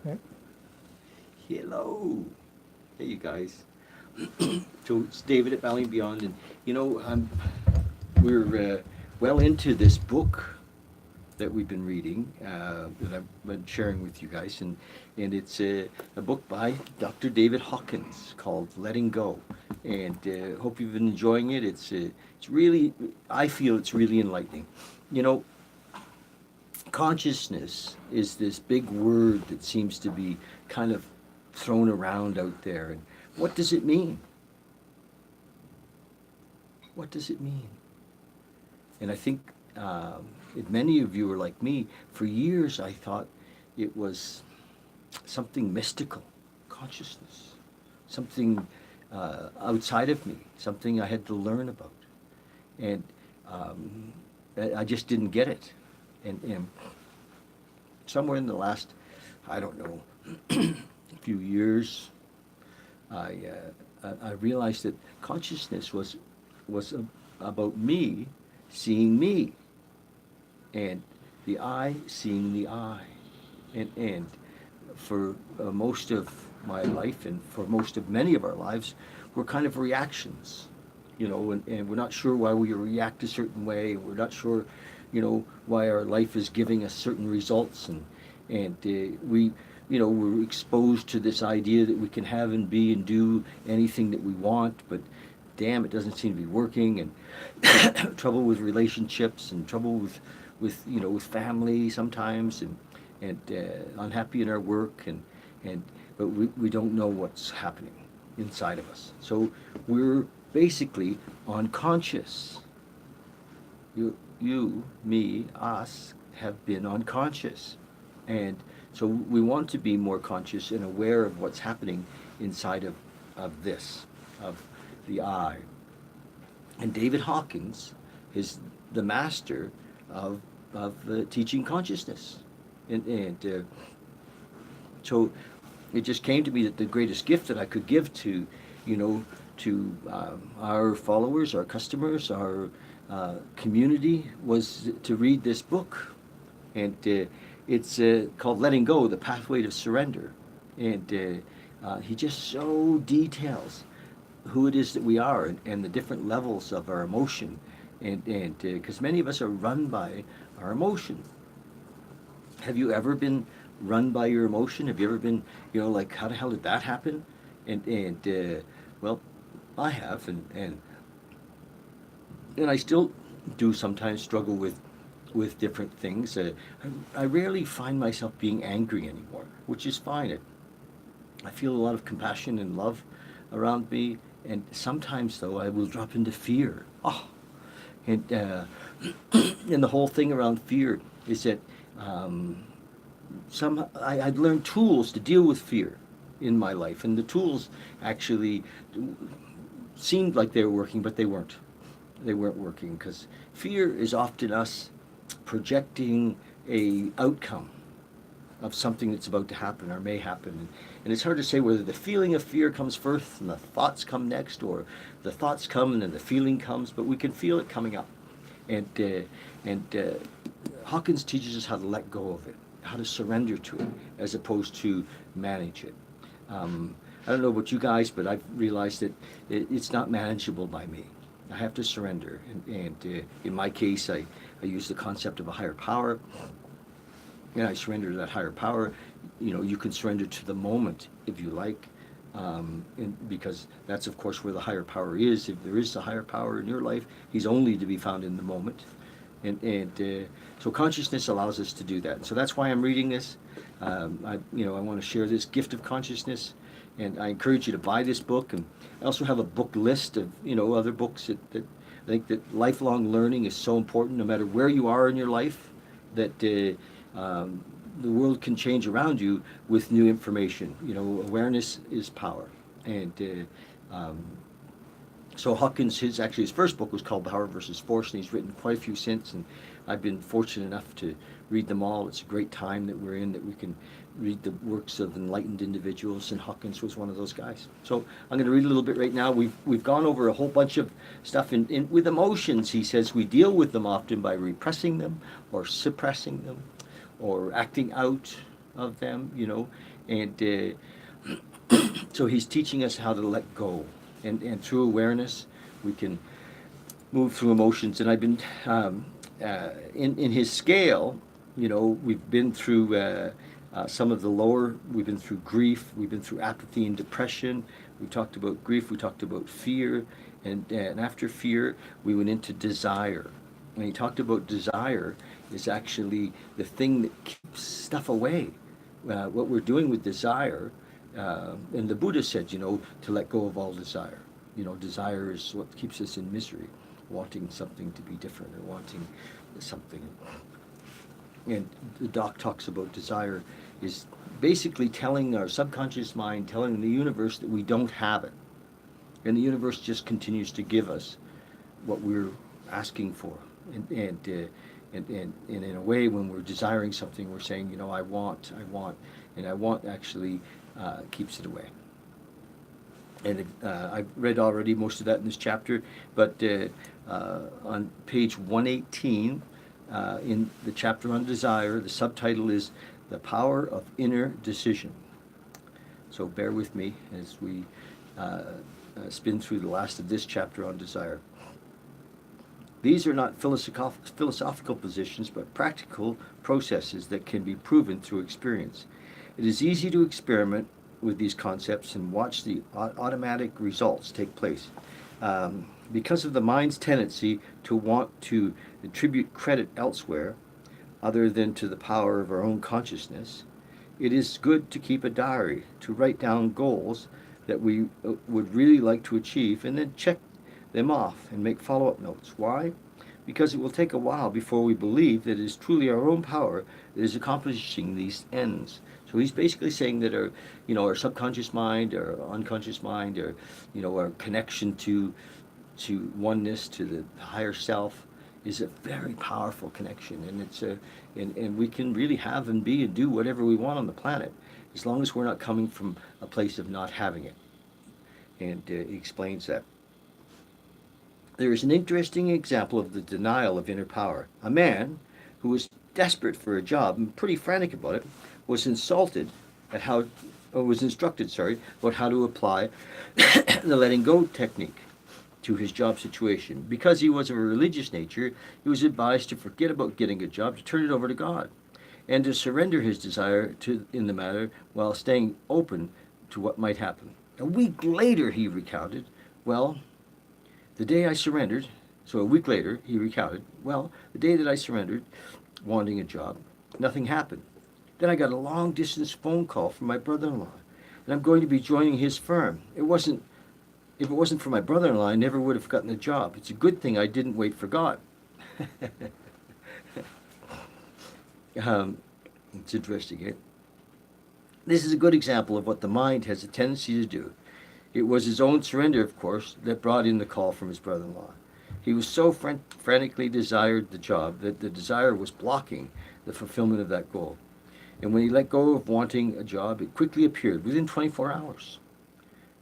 Okay. Hello. Hey, you guys. So it's David at Valley and Beyond, and we're well into this book that we've been reading that I've been sharing with you guys, and it's a book by Dr. David Hawkins called Letting Go, and hope you've been enjoying it. It's really, I feel it's really enlightening. You know, consciousness is this big word that seems to be kind of thrown around out there, and what does it mean? What does it mean? And I think if many of you are like me, for years I thought it was something mystical, consciousness, something outside of me, something I had to learn about. And um, I just didn't get it. And somewhere in the last, I don't know, few years, I realized that consciousness was about me seeing me, and the eye seeing the eye, and for most of my life, and for most of many of our lives, we're kind of reactions, and we're not sure why we react a certain way. We're not sure, why our life is giving us certain results, and we're exposed to this idea that we can have and be and do anything that we want, but damn, it doesn't seem to be working, and trouble with relationships, and trouble with family sometimes, and unhappy in our work, and but we don't know what's happening inside of us. So we're basically unconscious. Me, us have been unconscious. And so we want to be more conscious and aware of what's happening inside of this, of the I. And David Hawkins is the master of, of teaching consciousness. And so it just came to me that the greatest gift that I could give to, you know, our followers, our customers, our community was to read this book. And it's called Letting Go, The Pathway to Surrender. And he just so details who it is that we are, and the different levels of our emotion. And because many of us are run by our emotion. Have you ever been run by your emotion? Have you ever been, like, how the hell did that happen? And well, I have, and I still do sometimes struggle with different things. I rarely find myself being angry anymore, which is fine. I feel a lot of compassion and love around me, and sometimes though I will drop into fear. Oh, and and the whole thing around fear is that um, I'd learned tools to deal with fear in my life, and the tools actually seemed like they were working, but they weren't. They weren't working because fear is often us projecting a outcome of something that's about to happen or may happen. And it's hard to say whether the feeling of fear comes first and the thoughts come next, or the thoughts come and then the feeling comes, but we can feel it coming up. And Hawkins teaches us how to let go of it, how to surrender to it, as opposed to manage it. I don't know about you guys, but I've realized that it's not manageable by me. I have to surrender. And in my case, I use the concept of a higher power, and I surrender to that higher power. You can surrender to the moment if you like, and because that's, of course, where the higher power is. If there is a higher power in your life, he's only to be found in the moment. And so consciousness allows us to do that. And so that's why I'm reading this. I want to share this gift of consciousness, and I encourage you to buy this book. And I also have a book list of other books that I think that lifelong learning is so important, no matter where you are in your life, that the world can change around you with new information. Awareness is power, and so Hawkins, his first book was called Power versus Force, and he's written quite a few since, and I've been fortunate enough to read them all. It's a great time that we're in, that we can read the works of enlightened individuals, and Hawkins was one of those guys. So I'm going to read a little bit right now. We've gone over a whole bunch of stuff with emotions. He says we deal with them often by repressing them, or suppressing them, or acting out, of them, and so he's teaching us how to let go, and through awareness, we can move through emotions. And I've been in his scale, we've been through some of the lower. We've been through grief. We've been through apathy and depression. We talked about grief. We talked about fear, and after fear, we went into desire. And he talked about desire is actually the thing that keeps stuff away. What we're doing with desire, and the Buddha said, to let go of all desire. Desire is what keeps us in misery, wanting something to be different or wanting something. And the doc talks about desire is basically telling our subconscious mind, telling the universe that we don't have it. And the universe just continues to give us what we're asking for. And in a way, when we're desiring something, we're saying, I want, and I want actually keeps it away. And I've read already most of that in this chapter, but on page 118, in the chapter on desire, the subtitle is The Power of Inner Decision. So bear with me as we spin through the last of this chapter on desire. These are not philosophical positions, but practical processes that can be proven through experience. It is easy to experiment with these concepts and watch the automatic results take place. Because of the mind's tendency to want to attribute credit elsewhere, other than to the power of our own consciousness, it is good to keep a diary, to write down goals that we would really like to achieve, and then check them off and make follow-up notes. Why? Because it will take a while before we believe that it is truly our own power that is accomplishing these ends. So he's basically saying that our subconscious mind, our unconscious mind, or our connection to oneness, to the higher self, is a very powerful connection, and it's and we can really have and be and do whatever we want on the planet, as long as we're not coming from a place of not having it. And he explains that. There is an interesting example of the denial of inner power. A man who was desperate for a job and pretty frantic about it was instructed about how to apply the letting go technique to his job situation. Because he was of a religious nature, he was advised to forget about getting a job, to turn it over to God, and to surrender his desire in the matter while staying open to what might happen. A week later, he recounted, the day I surrendered, so a week later, he recounted, the day that I surrendered, wanting a job, nothing happened. Then I got a long-distance phone call from my brother-in-law, and I'm going to be joining his firm. If it wasn't for my brother-in-law, I never would have gotten a job. It's a good thing I didn't wait for God. It's interesting, eh? This is a good example of what the mind has a tendency to do. It was his own surrender, of course, that brought in the call from his brother-in-law. He was so frantically desired the job that the desire was blocking the fulfillment of that goal. And when he let go of wanting a job, it quickly appeared within 24 hours.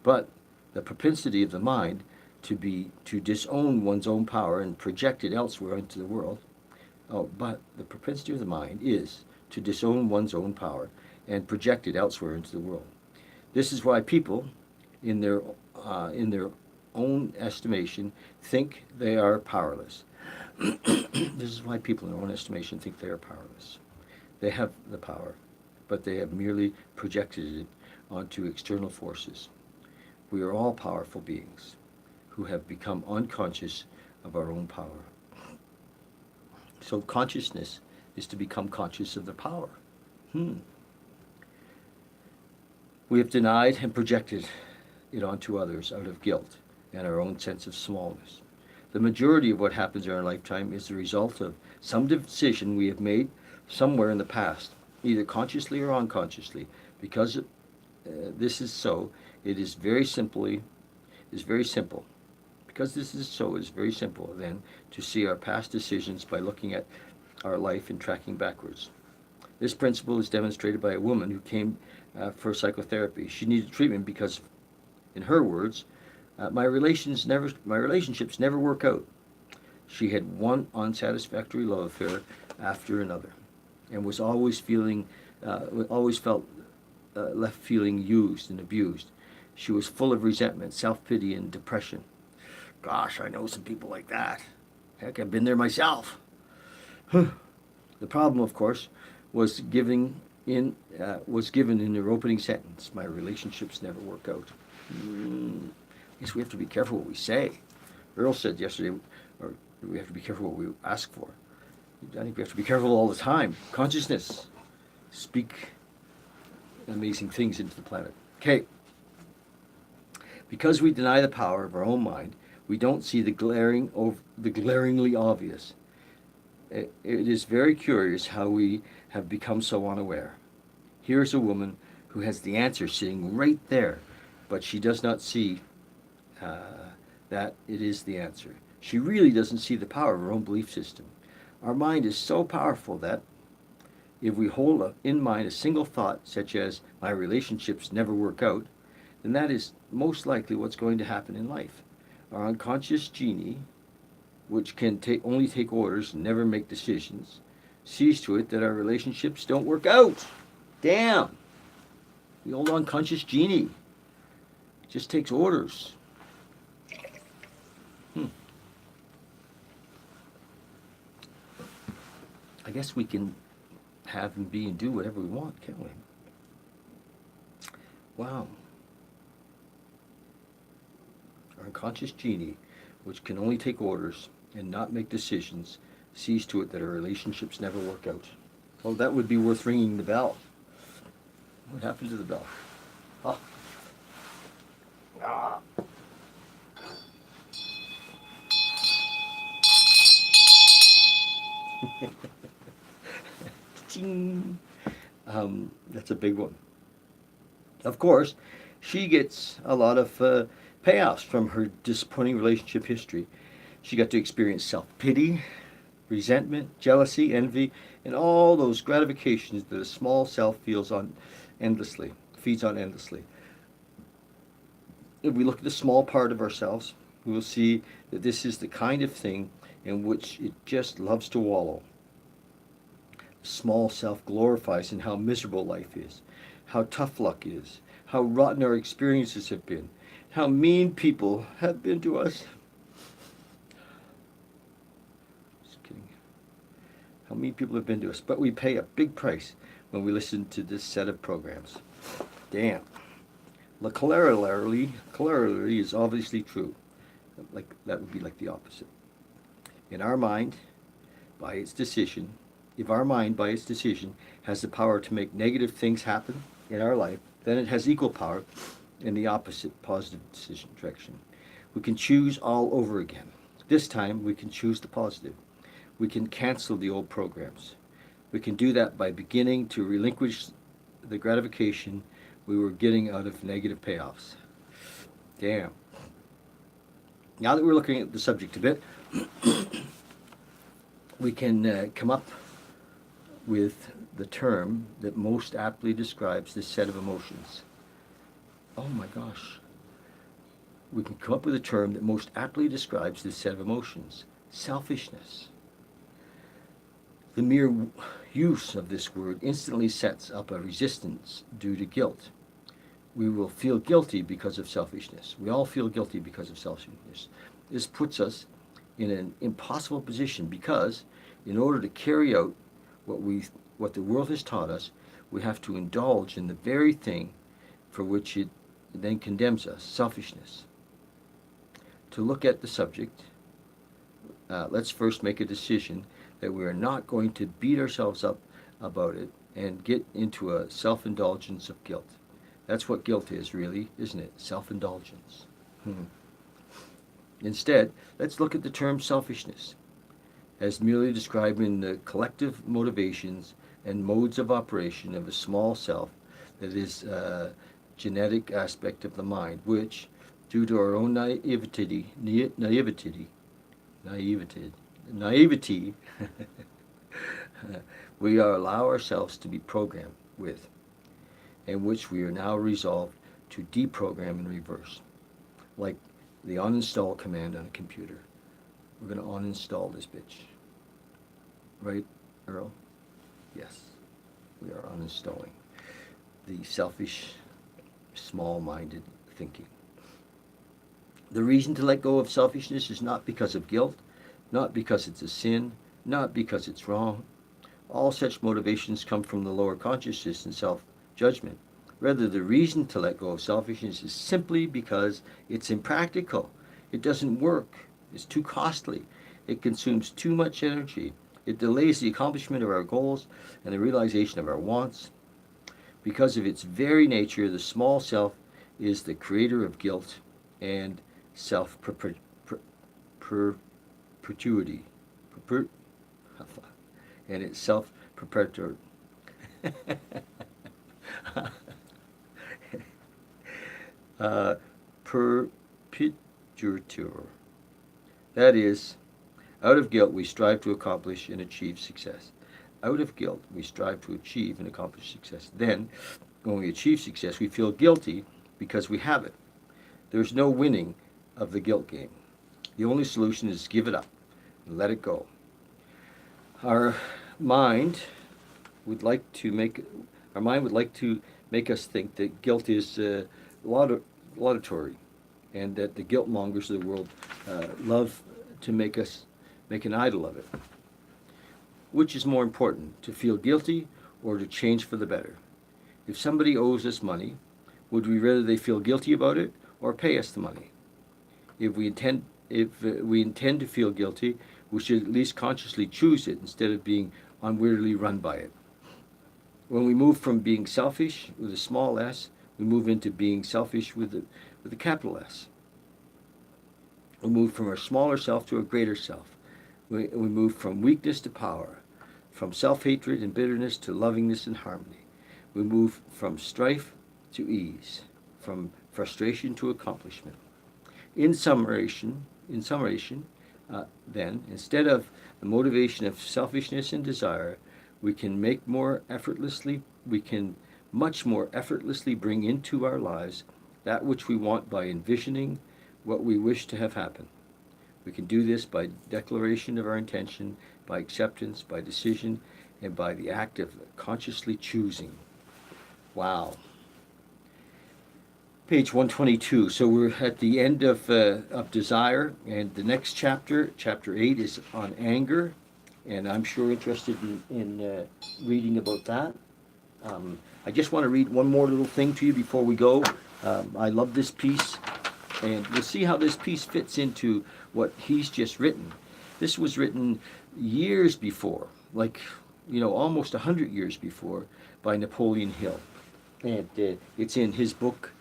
But the propensity of the mind to disown one's own power and project it elsewhere into the world. But the propensity of the mind is to disown one's own power and project it elsewhere into the world. This is why people, in their own estimation, think they are powerless. This is why people, in their own estimation, think they are powerless. They have the power, but they have merely projected it onto external forces. We are all powerful beings who have become unconscious of our own power. So consciousness is to become conscious of the power. We have denied and projected it onto others out of guilt and our own sense of smallness. The majority of what happens in our lifetime is the result of some decision we have made somewhere in the past, either consciously or unconsciously. Because this is so, it is very simple. Because this is so, it is very simple then to see our past decisions by looking at our life and tracking backwards. This principle is demonstrated by a woman who came for psychotherapy. She needed treatment because, in her words, my relationships never work out. She had one unsatisfactory love affair after another. and was always always felt left feeling used and abused. She was full of resentment, self-pity, and depression. Gosh, I know some people like that. Heck, I've been there myself. The problem, of course, was given in her opening sentence. My relationships never work out. I guess we have to be careful what we say. Earl said yesterday, or we have to be careful what we ask for. I think we have to be careful all the time. Consciousness. Speak amazing things into the planet. Okay. Because we deny the power of our own mind, we don't see the glaringly obvious. It is very curious how we have become so unaware. Here's a woman who has the answer sitting right there, but she does not see that it is the answer. She really doesn't see the power of her own belief system. Our mind is so powerful that if we hold in mind a single thought, such as, my relationships never work out, then that is most likely what's going to happen in life. Our unconscious genie, which can only take orders and never make decisions, sees to it that our relationships don't work out. Damn! The old unconscious genie just takes orders. I guess we can have and be and do whatever we want, can't we? Wow. Our unconscious genie, which can only take orders and not make decisions, sees to it that our relationships never work out. Well, that would be worth ringing the bell. What happened to the bell? Ah. Ah. Ching. That's a big one. Of course, she gets a lot of payoffs from her disappointing relationship history. She got to experience self-pity, resentment, jealousy, envy, and all those gratifications that a small self feeds on endlessly. If we look at the small part of ourselves, we will see that this is the kind of thing in which it just loves to wallow. The small self glorifies in how miserable life is, how tough luck is, how rotten our experiences have been, how mean people have been to us. Just kidding. How mean people have been to us. But we pay a big price when we listen to this set of programs. Damn. The corollary is obviously true. That would be like the opposite. If our mind, by its decision, has the power to make negative things happen in our life, then it has equal power in the opposite, positive decision direction. We can choose all over again. This time we can choose the positive. We can cancel the old programs. We can do that by beginning to relinquish the gratification we were getting out of negative payoffs. Damn. Now that we're looking at the subject a bit, we can come up with the term that most aptly describes this set of emotions. Oh my gosh. We can come up with a term that most aptly describes this set of emotions. Selfishness. The mere use of this word instantly sets up a resistance due to guilt. We will feel guilty because of selfishness. We all feel guilty because of selfishness. This puts us in an impossible position because in order to carry out what the world has taught us, we have to indulge in the very thing for which it then condemns us, selfishness. To look at the subject, let's first make a decision that we are not going to beat ourselves up about it and get into a self-indulgence of guilt. That's what guilt is, really, isn't it? Self-indulgence. Instead, let's look at the term selfishness as merely describing the collective motivations and modes of operation of a small self that is a genetic aspect of the mind, which, due to our own naivety, we allow ourselves to be programmed with, and which we are now resolved to deprogram and reverse, like the uninstall command on a computer. We're going to uninstall this bitch. Right, Earl? Yes, we are uninstalling the selfish, small-minded thinking. The reason to let go of selfishness is not because of guilt, not because it's a sin, not because it's wrong. All such motivations come from the lower consciousness and self-judgment. Rather, the reason to let go of selfishness is simply because it's impractical. It doesn't work. It's too costly. It consumes too much energy. It delays the accomplishment of our goals and the realization of our wants. Because of its very nature, the small self is the creator of guilt and self-perpetuity. And it's self-perpetuator. Perpetuator. That is, out of guilt we strive to accomplish and achieve success. Out of guilt we strive to achieve and accomplish success. Then, when we achieve success, we feel guilty because we have it. There's no winning of the guilt game. The only solution is to give it up and let it go. Our mind would like to make us think that guilt is laudatory, and that the guilt mongers of the world love to make an idol of it. Which is more important, to feel guilty or to change for the better? If somebody owes us money, would we rather they feel guilty about it or pay us the money? If we intend to feel guilty, we should at least consciously choose it instead of being unwittingly run by it. When we move from being selfish with a small s, we move into being selfish with a capital S. We move from our smaller self to a greater self. We move from weakness to power, from self-hatred and bitterness to lovingness and harmony. We move from strife to ease, from frustration to accomplishment. In summation, then, instead of the motivation of selfishness and desire, we can much more effortlessly bring into our lives that which we want by envisioning what we wish to have happen. We can do this by declaration of our intention, by acceptance, by decision, and by the act of consciously choosing. Wow. Page 122. So we're at the end of desire, and the next chapter, chapter 8, is on anger, and I'm sure interested in reading about that. I just want to read one more little thing to you before we go. I love this piece, and we'll see how this piece fits into what he's just written. This was written years before, almost 100 years before, by Napoleon Hill. And it's in his book,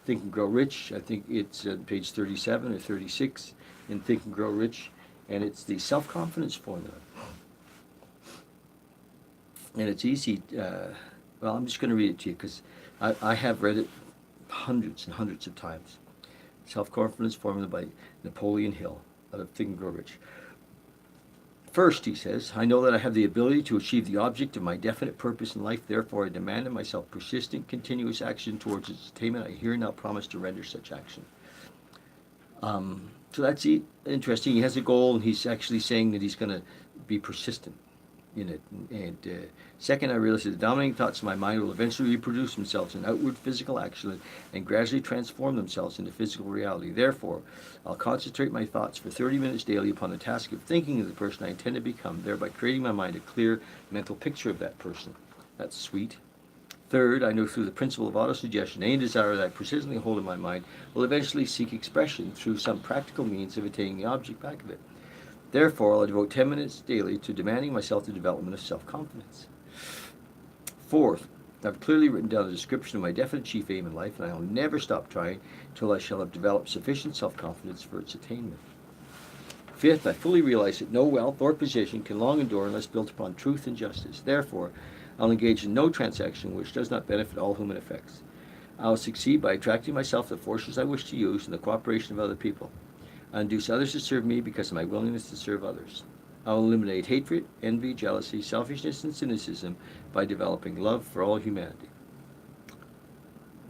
Think and Grow Rich. I think it's page 37 or 36 in Think and Grow Rich. And it's the self-confidence formula. And it's easy. I'm just going to read it to you because I have read it hundreds and hundreds of times. Self-confidence formula by Napoleon Hill out of Think and Grow Rich. First, he says, I know that I have the ability to achieve the object of my definite purpose in life. Therefore, I demand of myself persistent, continuous action towards its attainment. I here now promise to render such action. So that's interesting. He has a goal, and he's actually saying that he's going to be persistent in it. And second, I realize that the dominating thoughts of my mind will eventually reproduce themselves in outward physical action and gradually transform themselves into physical reality. Therefore, I'll concentrate my thoughts for 30 minutes daily upon the task of thinking of the person I intend to become, thereby creating in my mind a clear mental picture of that person. That's sweet. Third, I know through the principle of autosuggestion, any desire that I persistently hold in my mind will eventually seek expression through some practical means of attaining the object back of it. Therefore, I'll devote 10 minutes daily to demanding myself the development of self-confidence. Fourth, I've clearly written down a description of my definite chief aim in life, and I will never stop trying till I shall have developed sufficient self-confidence for its attainment. Fifth, I fully realize that no wealth or position can long endure unless built upon truth and justice. Therefore, I'll engage in no transaction which does not benefit all whom it affects. I'll succeed by attracting myself the forces I wish to use and the cooperation of other people. I'll induce others to serve me because of my willingness to serve others. I will eliminate hatred, envy, jealousy, selfishness, and cynicism by developing love for all humanity.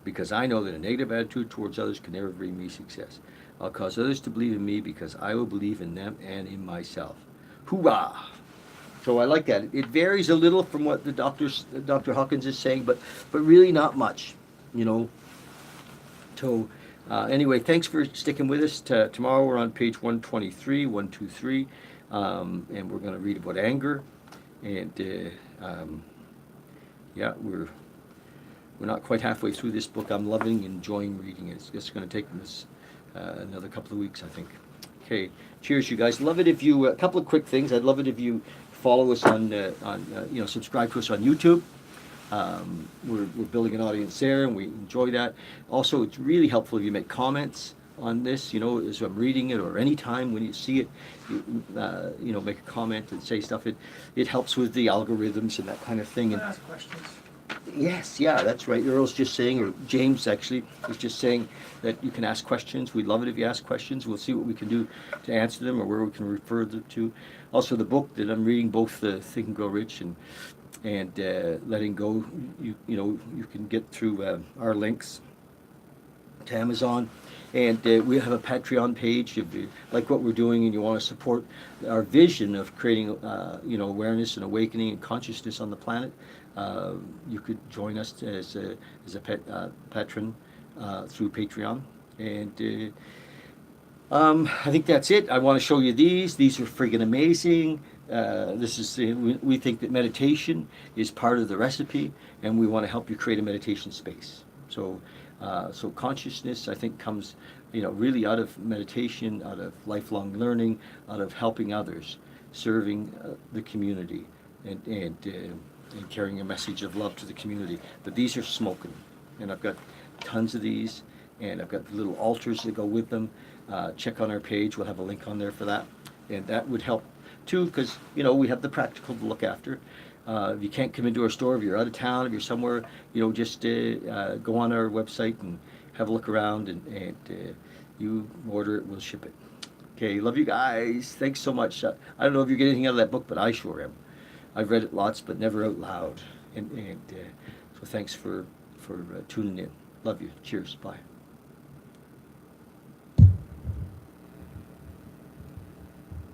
Because I know that a negative attitude towards others can never bring me success. I'll cause others to believe in me because I will believe in them and in myself. Hoorah! So I like that. It varies a little from what Dr. Hawkins is saying, but really not much, you know. So anyway, thanks for sticking with us. Tomorrow we're on page 123, 123, and we're going to read about anger. And yeah, we're not quite halfway through this book. I'm loving, enjoying reading it. It's going to take us another couple of weeks, I think. Okay, cheers, you guys. Love it if you. A couple of quick things. I'd love it if you follow us on subscribe to us on YouTube. We're building an audience there, and we enjoy that. Also, it's really helpful if you make comments on this, as I'm reading it, or any time when you see it, make a comment and say stuff. It helps with the algorithms and that kind of thing. And Ask questions. yes, yeah, that's right. Earl's just saying, or James actually was just saying that you can ask questions. We'd love it if you ask questions. We'll see what we can do to answer them or where we can refer them to. Also, the book that I'm reading, both the Think and Grow Rich and Letting Go, you can get through our links to Amazon. And we have a Patreon page if you like what we're doing and you want to support our vision of creating, awareness and awakening and consciousness on the planet. You could join us as a patron through Patreon. And I think that's it. I want to show you these. These are friggin' amazing. We think that meditation is part of the recipe, and we want to help you create a meditation space. So consciousness, I think, comes, really out of meditation, out of lifelong learning, out of helping others, serving the community, and carrying a message of love to the community. But these are smoking, and I've got tons of these, and I've got little altars that go with them. Check on our page. We'll have a link on there for that, and that would help too, because we have the practical to look after. If you can't come into our store, if you're out of town, if you're somewhere, just go on our website and have a look around, and you order it, we'll ship it. Okay, love you guys. Thanks so much. I don't know if you're getting anything out of that book, but I sure am. I've read it lots, but never out loud. And so thanks for tuning in. Love you. Cheers. Bye.